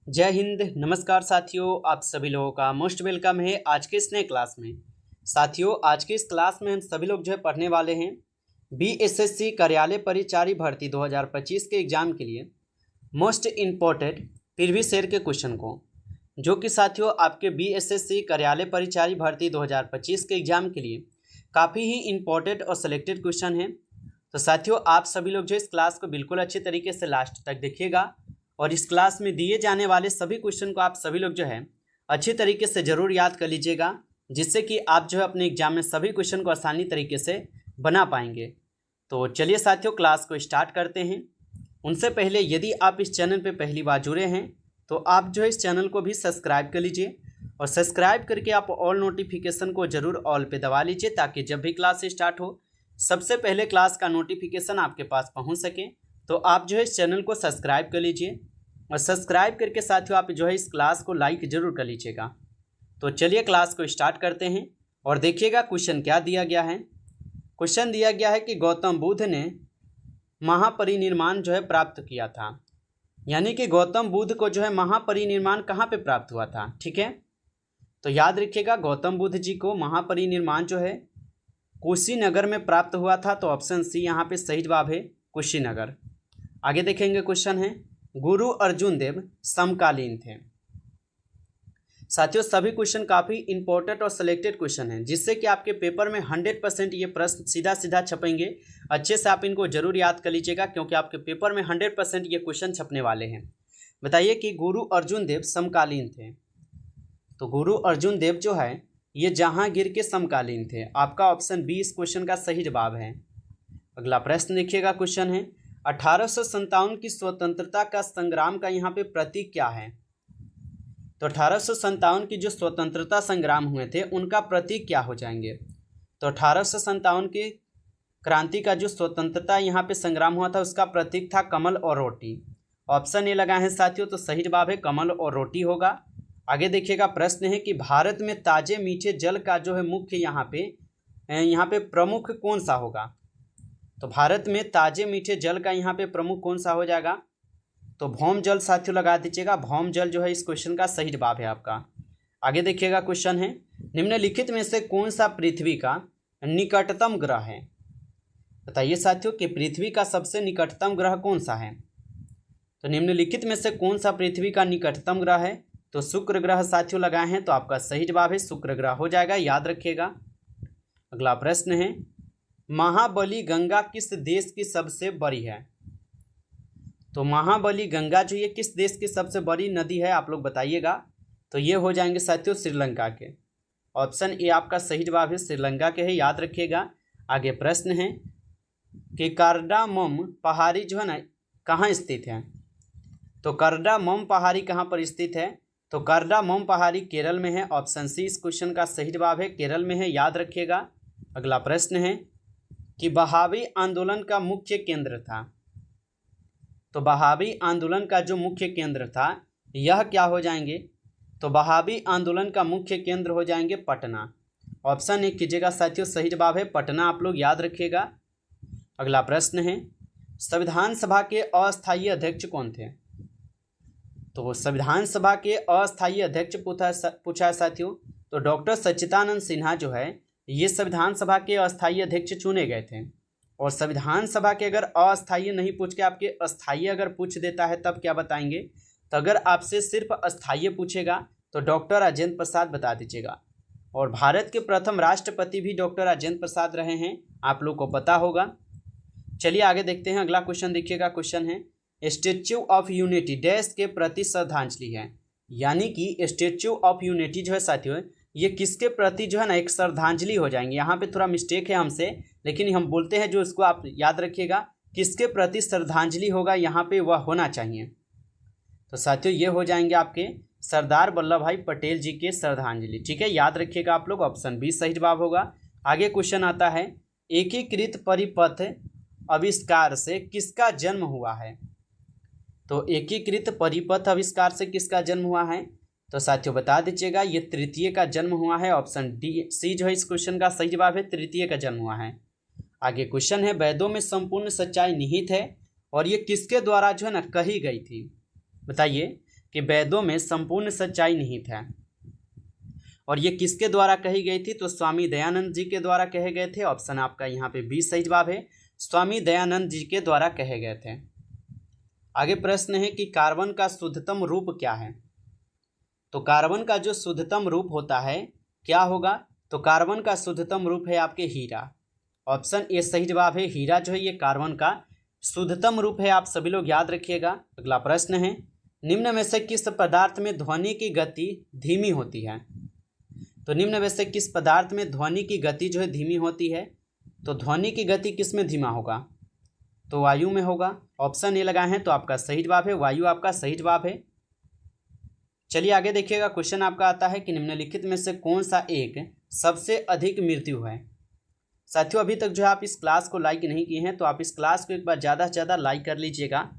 जय हिंद। नमस्कार साथियों, आप सभी लोगों का मोस्ट वेलकम है आज के इस नए क्लास में। साथियों, आज के इस क्लास में हम सभी लोग पढ़ने वाले हैं बीएसएससी कार्यालय परिचारी भर्ती 2025 के एग्जाम के लिए मोस्ट इम्पोर्टेंट प्रीवियस ईयर के क्वेश्चन को, जो कि साथियों आपके बीएसएससी कार्यालय परिचारी भर्ती 2025 के एग्जाम के लिए काफ़ी ही इम्पोर्टेंट और सिलेक्टेड क्वेश्चन है। तो साथियों, आप सभी लोग इस क्लास को बिल्कुल अच्छी तरीके से लास्ट तक देखिएगा और इस क्लास में दिए जाने वाले सभी क्वेश्चन को आप सभी लोग अच्छी तरीके से ज़रूर याद कर लीजिएगा, जिससे कि आप अपने एग्जाम में सभी क्वेश्चन को आसानी तरीके से बना पाएंगे। तो चलिए साथियों, क्लास को स्टार्ट करते हैं। उनसे पहले यदि आप इस चैनल पर पहली बार जुड़े हैं तो आप इस चैनल को भी सब्सक्राइब कर लीजिए और सब्सक्राइब करके आप ऑल नोटिफिकेशन को ज़रूर ऑल पे दबा लीजिए, ताकि जब भी क्लास स्टार्ट हो सबसे पहले क्लास का नोटिफिकेशन आपके पास पहुंच सके। तो आप इस चैनल को सब्सक्राइब कर लीजिए और सब्सक्राइब करके साथियों आप इस क्लास को लाइक ज़रूर कर लीजिएगा। तो चलिए क्लास को स्टार्ट करते हैं और देखिएगा क्वेश्चन क्या दिया गया है। क्वेश्चन दिया गया है कि गौतम बुद्ध ने महापरिनिर्वाण प्राप्त किया था, यानी कि गौतम बुद्ध को महापरिनिर्वाण कहाँ पे प्राप्त हुआ था। ठीक है, तो याद रखिएगा गौतम बुद्ध जी को महापरिनिर्वाण कुशीनगर में प्राप्त हुआ था। तो ऑप्शन सी यहाँ पे सही जवाब है, कुशीनगर। आगे देखेंगे, क्वेश्चन है गुरु अर्जुन देव समकालीन थे। साथियों, सभी क्वेश्चन काफ़ी इंपॉर्टेंट और सिलेक्टेड क्वेश्चन हैं, जिससे कि आपके पेपर में 100% ये प्रश्न सीधा सीधा छपेंगे। अच्छे से आप इनको जरूर याद कर लीजिएगा, क्योंकि आपके पेपर में 100% ये क्वेश्चन छपने वाले हैं। बताइए कि गुरु अर्जुन देव समकालीन थे। तो गुरु अर्जुन देव ये जहांगीर के समकालीन थे। आपका ऑप्शन बी इस क्वेश्चन का सही जवाब है। अगला प्रश्न देखिएगा, क्वेश्चन है 1857 की स्वतंत्रता का संग्राम का यहाँ पे प्रतीक क्या है। तो 1857 की जो स्वतंत्रता संग्राम हुए थे उनका प्रतीक क्या हो जाएंगे। तो 1857 की क्रांति का जो स्वतंत्रता यहाँ पे संग्राम हुआ था उसका प्रतीक था कमल और रोटी। ऑप्शन ए लगा है साथियों, तो सही जवाब है कमल और रोटी होगा। आगे देखिएगा, प्रश्न है कि भारत में ताजे मीठे जल का मुख्य यहाँ पे प्रमुख कौन सा होगा। तो भारत में ताजे मीठे जल का यहाँ पे प्रमुख कौन सा हो जाएगा। तो भौम जल साथियों लगा दीजिएगा। भौम जल इस क्वेश्चन का सही जवाब है आपका। आगे देखिएगा, क्वेश्चन है निम्नलिखित में से कौन सा पृथ्वी का निकटतम ग्रह है। बताइए साथियों कि पृथ्वी का सबसे निकटतम ग्रह कौन सा है। तो निम्नलिखित में से कौन सा पृथ्वी का निकटतम ग्रह है। तो शुक्र ग्रह साथियों लगाए हैं, तो आपका सही जवाब है शुक्र ग्रह हो जाएगा, याद रखिएगा। अगला प्रश्न है महाबली गंगा किस देश की सबसे बड़ी है। तो महाबली गंगा ये किस देश की सबसे बड़ी नदी है, आप लोग बताइएगा। तो ये हो जाएंगे साथियों श्रीलंका के। ऑप्शन ए आपका सही जवाब है, श्रीलंका के है, याद रखिएगा। आगे प्रश्न है कि कार्डामम पहाड़ी कहाँ स्थित है। तो कार्डामम पहाड़ी कहाँ पर स्थित है। तो कार्डामम पहाड़ी केरल में है। ऑप्शन सी इस क्वेश्चन का सही जवाब है, केरल में है, याद रखिएगा। अगला प्रश्न है कि बहावी आंदोलन का मुख्य केंद्र था। तो बहावी आंदोलन का जो मुख्य केंद्र था यह क्या हो जाएंगे। तो बहावी आंदोलन का मुख्य केंद्र हो जाएंगे पटना। ऑप्शन ए कीजिएगा साथियों, सही जवाब है पटना, आप लोग याद रखिएगा। अगला प्रश्न है संविधान सभा के अस्थायी अध्यक्ष कौन थे। तो संविधान सभा के अस्थायी अध्यक्ष पूछा है साथियों। तो डॉक्टर सच्चिदानंद सिन्हा ये संविधान सभा के अस्थायी अध्यक्ष चुने गए थे। और संविधान सभा के अगर अस्थायी नहीं पूछ के आपके अस्थायी अगर पूछ देता है तब क्या बताएंगे। तो अगर आपसे सिर्फ अस्थायी पूछेगा तो डॉक्टर राजेंद्र प्रसाद बता दीजिएगा। और भारत के प्रथम राष्ट्रपति भी डॉक्टर राजेंद्र प्रसाद रहे हैं, आप लोग को पता होगा। चलिए आगे देखते हैं, अगला क्वेश्चन देखिएगा। क्वेश्चन है स्टैच्यू ऑफ यूनिटी डैश के प्रति श्रद्धांजलि है। यानी कि स्टैच्यू ऑफ यूनिटी साथियों ये किसके प्रति एक श्रद्धांजलि हो जाएंगे। यहाँ पे थोड़ा मिस्टेक है हमसे, लेकिन हम बोलते हैं इसको आप याद रखिएगा, किसके प्रति श्रद्धांजलि होगा यहाँ पे वह होना चाहिए। तो साथियों ये हो जाएंगे आपके सरदार वल्लभ भाई पटेल जी के श्रद्धांजलि। ठीक है, याद रखिएगा आप लोग, ऑप्शन बी सही जवाब होगा। आगे क्वेश्चन आता है एकीकृत परिपथ आविष्कार से किसका जन्म हुआ है। तो एकीकृत परिपथ आविष्कार से किसका जन्म हुआ है। तो साथियों बता दीजिएगा, ये तृतीय का जन्म हुआ है। ऑप्शन डी सी इस क्वेश्चन का सही जवाब है, तृतीय का जन्म हुआ है। आगे क्वेश्चन है वेदों में संपूर्ण सच्चाई निहित है और ये किसके द्वारा कही गई थी। बताइए कि वेदों में संपूर्ण सच्चाई निहित है। और ये किसके द्वारा कही गई थी? तो स्वामी दयानंद जी के द्वारा कहे गए थे। ऑप्शन आपका यहाँ पे बी सही जवाब है, स्वामी दयानंद जी के द्वारा कहे गए थे। आगे प्रश्न है कि कार्बन का शुद्धतम रूप क्या है? तो कार्बन का जो शुद्धतम रूप होता है क्या होगा? तो कार्बन का शुद्धतम रूप है आपके हीरा। ऑप्शन ए सही जवाब है, हीरा जो है ये कार्बन का शुद्धतम रूप है। आप सभी लोग याद रखिएगा। अगला प्रश्न है, निम्न में से किस पदार्थ में ध्वनि की गति धीमी होती है? तो निम्न में से किस पदार्थ में ध्वनि की गति जो है धीमी होती है? तो ध्वनि की गति किस में धीमा होगा? तो वायु में होगा। ऑप्शन ए लगाए हैं तो आपका सही जवाब है, वायु आपका सही जवाब है। चलिए आगे देखिएगा। क्वेश्चन आपका आता है कि निम्नलिखित में से कौन सा एक सबसे अधिक मृत्यु है? साथियों अभी तक जो है आप इस क्लास को लाइक नहीं किए हैं तो आप इस क्लास को एक बार ज़्यादा से ज़्यादा लाइक कर लीजिएगा।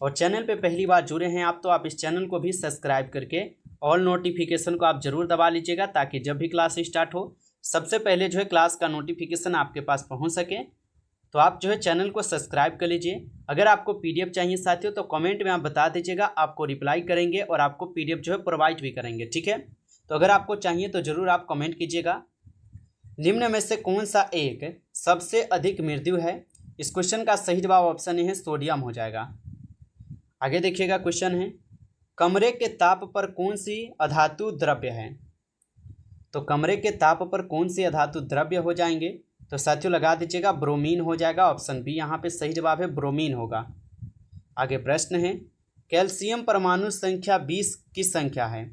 और चैनल पे पहली बार जुड़े हैं आप तो आप इस चैनल को भी सब्सक्राइब करके ऑल नोटिफिकेशन को आप जरूर दबा लीजिएगा, ताकि जब भी क्लास स्टार्ट हो सबसे पहले जो है क्लास का नोटिफिकेशन आपके पास पहुंच सके। तो आप जो है चैनल को सब्सक्राइब कर लीजिए। अगर आपको पीडीएफ चाहिए साथियों तो कमेंट में आप बता दीजिएगा, आपको रिप्लाई करेंगे और आपको पीडीएफ जो है प्रोवाइड भी करेंगे, ठीक है। तो अगर आपको चाहिए तो ज़रूर आप कमेंट कीजिएगा। निम्न में से कौन सा एक सबसे अधिक मृत्यु है? इस क्वेश्चन का सही जवाब ऑप्शन ए है, सोडियम हो जाएगा। आगे देखिएगा। क्वेश्चन है, कमरे के ताप पर कौन सी अधातु द्रव्य है? तो कमरे के ताप पर कौन सी अधातु द्रव्य हो जाएंगे? तो साथियों लगा दीजिएगा, ब्रोमीन हो जाएगा। ऑप्शन बी यहाँ पे सही जवाब है, ब्रोमीन होगा। आगे प्रश्न है, कैल्शियम परमाणु संख्या 20 की संख्या है?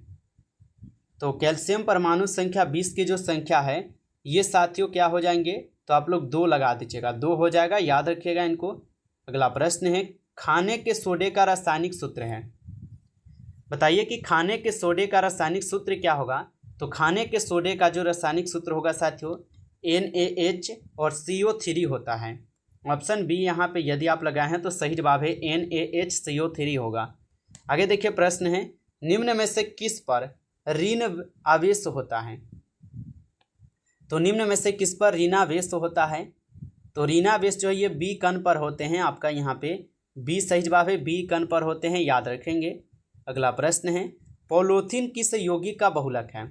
तो कैल्शियम परमाणु संख्या 20 की जो संख्या है ये साथियों क्या हो जाएंगे? तो आप लोग 2 लगा दीजिएगा, 2 हो जाएगा, याद रखिएगा इनको। अगला प्रश्न है, खाने के सोडे का रासायनिक सूत्र है? बताइए कि खाने के सोडे का रासायनिक सूत्र क्या होगा? तो खाने के सोडे का जो रासायनिक सूत्र होगा साथियों NaH और CO3 होता है। ऑप्शन बी यहाँ पे यदि आप लगाए हैं तो सही जवाब है, NaHCO3 होगा। आगे देखिए प्रश्न है, निम्न में से किस पर ऋण आवेश होता है? तो निम्न में से किस पर ऋणावेश होता है? तो ऋणावेश जो है ये बी कण पर होते हैं। आपका यहाँ पे बी सही जवाब है, बी कण पर होते हैं, याद रखेंगे। अगला प्रश्न है, पॉलीथीन किस यौगिक का बहुलक है?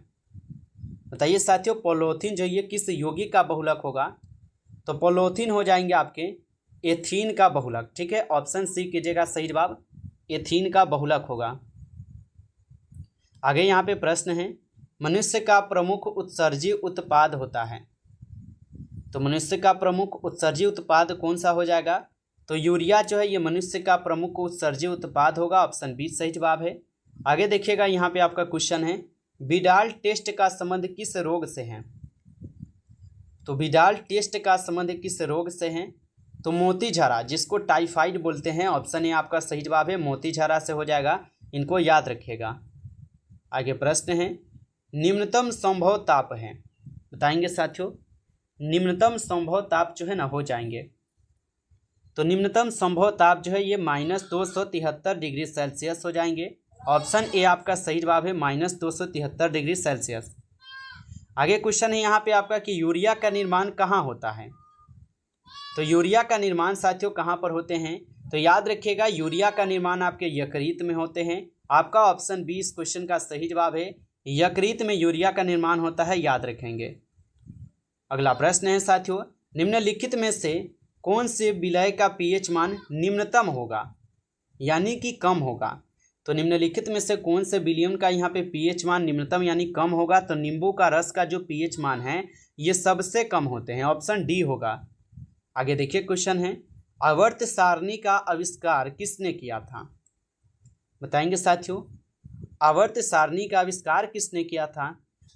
बताइए साथियों, पॉलीथीन जो ये किस यौगिक का बहुलक होगा? तो पॉलीथीन हो जाएंगे आपके एथीन का बहुलक, ठीक है। ऑप्शन सी कीजिएगा सही जवाब, एथीन का बहुलक होगा। आगे यहाँ पे प्रश्न है, मनुष्य का प्रमुख उत्सर्जी उत्पाद होता है? तो मनुष्य का प्रमुख उत्सर्जी उत्पाद कौन सा हो जाएगा? तो यूरिया जो है ये मनुष्य का प्रमुख उत्सर्जी उत्पाद होगा। ऑप्शन बी सही जवाब है। आगे देखिएगा, यहाँ पे आपका क्वेश्चन है, विडाल टेस्ट का संबंध किस रोग से है? तो विडाल टेस्ट का संबंध किस रोग से है? तो मोतीझरा, जिसको टाइफाइड बोलते हैं। ऑप्शन ए आपका सही जवाब है, मोतीझरा से हो जाएगा, इनको याद रखिएगा। आगे प्रश्न है, निम्नतम संभव ताप है? बताएंगे साथियों, निम्नतम संभव ताप जो है ना हो जाएंगे। तो निम्नतम संभव ताप जो है ये -273 डिग्री सेल्सियस हो जाएंगे। ऑप्शन ए आपका सही जवाब है, -273 डिग्री सेल्सियस। आगे क्वेश्चन है यहाँ पे आपका कि यूरिया का निर्माण कहाँ होता है? तो यूरिया का निर्माण साथियों कहाँ पर होते हैं? तो याद रखिएगा, यूरिया का निर्माण आपके यकृत में होते हैं। आपका ऑप्शन बी इस क्वेश्चन का सही जवाब है, यकृत में यूरिया का निर्माण होता है, याद रखेंगे। अगला प्रश्न है साथियों, निम्नलिखित में से कौन से विलय का पीएच मान निम्नतम होगा यानी कि कम होगा? तो निम्नलिखित में से कौन से विलयन का यहाँ पे पीएच मान निम्नतम यानी कम होगा? तो नींबू का रस का जो पीएच मान है ये सबसे कम होते हैं। ऑप्शन डी होगा। आगे देखिए क्वेश्चन है, आवर्त सारणी का आविष्कार किसने किया था? बताएंगे साथियों, आवर्त सारणी का आविष्कार किसने किया था?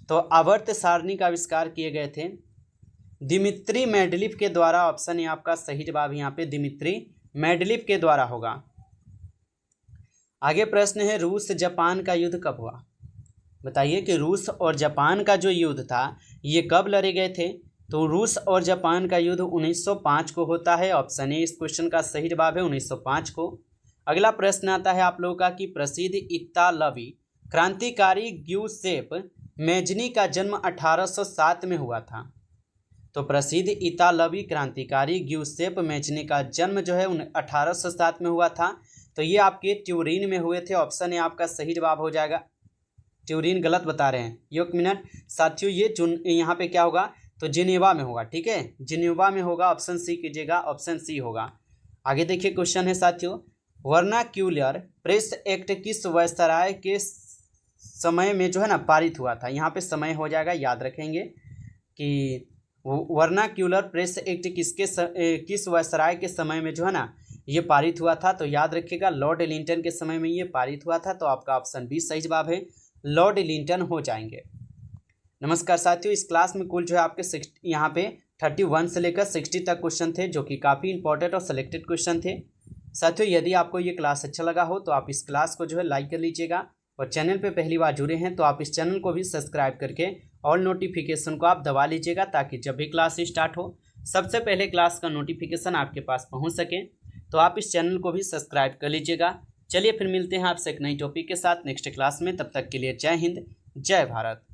तो आवर्त सारणी का आविष्कार किए गए थे दिमित्री मेंडलीफ के द्वारा। ऑप्शन ए आपका सही जवाब यहाँ पे दिमित्री मेंडलीफ के द्वारा होगा। आगे प्रश्न है, रूस जापान का युद्ध कब हुआ? बताइए कि रूस और जापान का जो युद्ध था ये कब लड़े गए थे? तो रूस और जापान का युद्ध 1905 को होता है। ऑप्शन ए इस क्वेश्चन का सही जवाब है, 1905 को। अगला प्रश्न आता है आप लोगों का कि प्रसिद्ध इतालवी क्रांतिकारी ग्यूसेप मेजनी का जन्म 1807 में हुआ था। तो प्रसिद्ध इतालवी क्रांतिकारी ग्यूसेप मेजनी का जन्म जो है 1807 में हुआ था। तो ये आपके ट्यूरिन में हुए थे। ऑप्शन ए आपका सही जवाब हो जाएगा। ट्यूरिन गलत बता रहे हैं। एक मिनट साथियों, ये यहाँ पे क्या होगा, तो जिनेवा में होगा। ठीक है, जिनेवा में होगा। ऑप्शन सी कीजिएगा, ऑप्शन सी होगा। आगे देखिए क्वेश्चन है साथियों, वर्नाक्यूलर प्रेस एक्ट किस वायसराय के समय में जो है ना पारित हुआ था। यहाँ पे समय हो जाएगा, याद रखेंगे कि वर्नाक्यूलर प्रेस एक्ट किस वायसराय के समय में जो है ना ये पारित हुआ था। तो याद रखिएगा लॉर्ड एलिंगटन के समय में ये पारित हुआ था। तो आपका ऑप्शन बी सही जवाब है, लॉर्ड एलिंगटन हो जाएंगे। नमस्कार साथियों, इस क्लास में कुल जो है आपके यहाँ पे 31 से लेकर 60 तक क्वेश्चन थे, जो कि काफ़ी इंपॉर्टेंट और सिलेक्टेड क्वेश्चन थे। साथियों यदि आपको ये क्लास अच्छा लगा हो तो आप इस क्लास को जो है लाइक कर लीजिएगा, और चैनल पे पहली बार जुड़े हैं तो आप इस चैनल को भी सब्सक्राइब करके ऑल नोटिफिकेशन को आप दबा लीजिएगा, ताकि जब भी क्लास स्टार्ट हो सबसे पहले क्लास का नोटिफिकेशन आपके पास पहुंच सके। तो आप इस चैनल को भी सब्सक्राइब कर लीजिएगा। चलिए फिर मिलते हैं आपसे एक नई टॉपिक के साथ नेक्स्ट क्लास में। तब तक के लिए जय हिंद, जय भारत।